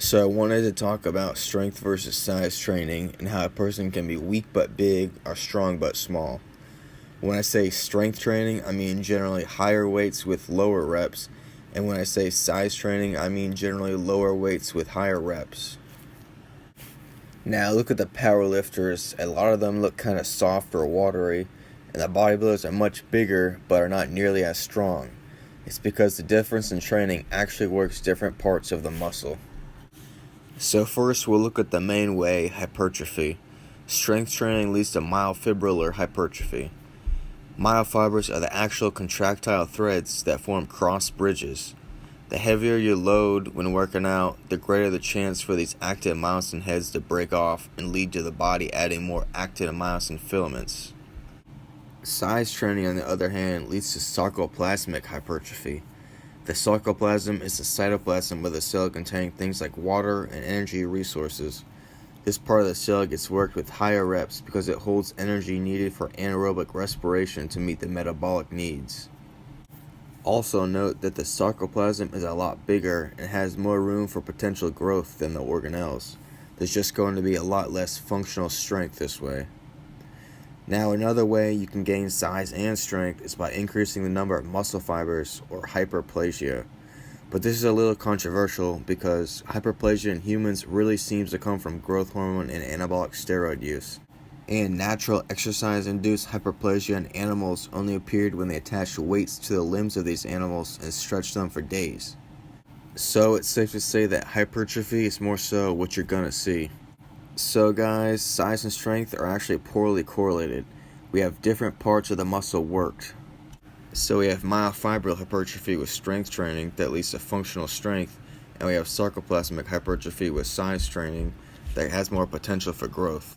So I wanted to talk about strength versus size training and how a person can be weak but big or strong but small. When I say strength training, I mean generally higher weights with lower reps, and when I say size training, I mean generally lower weights with higher reps. Now look at the power lifters. A lot of them look kind of soft or watery, and the bodybuilders are much bigger but are not nearly as strong. It's because the difference in training actually works different parts of the muscle. So first we'll look at the main way, hypertrophy. Strength training leads to myofibrillar hypertrophy. Myofibers are the actual contractile threads that form cross bridges. The heavier you load when working out, the greater the chance for these actin myosin heads to break off and lead to the body adding more actin myosin filaments. Size training, on the other hand, leads to sarcoplasmic hypertrophy. The sarcoplasm is the cytoplasm of the cell containing things like water and energy resources. This part of the cell gets worked with higher reps because it holds energy needed for anaerobic respiration to meet the metabolic needs. Also note that the sarcoplasm is a lot bigger and has more room for potential growth than the organelles. There's just going to be a lot less functional strength this way. Now another way you can gain size and strength is by increasing the number of muscle fibers, or hyperplasia. But this is a little controversial because hyperplasia in humans really seems to come from growth hormone and anabolic steroid use. And natural exercise-induced hyperplasia in animals only appeared when they attached weights to the limbs of these animals and stretched them for days. So it's safe to say that hypertrophy is more so what you're gonna see. So guys, size and strength are actually poorly correlated. We have different parts of the muscle worked. So we have myofibril hypertrophy with strength training that leads to functional strength, and we have sarcoplasmic hypertrophy with size training that has more potential for growth.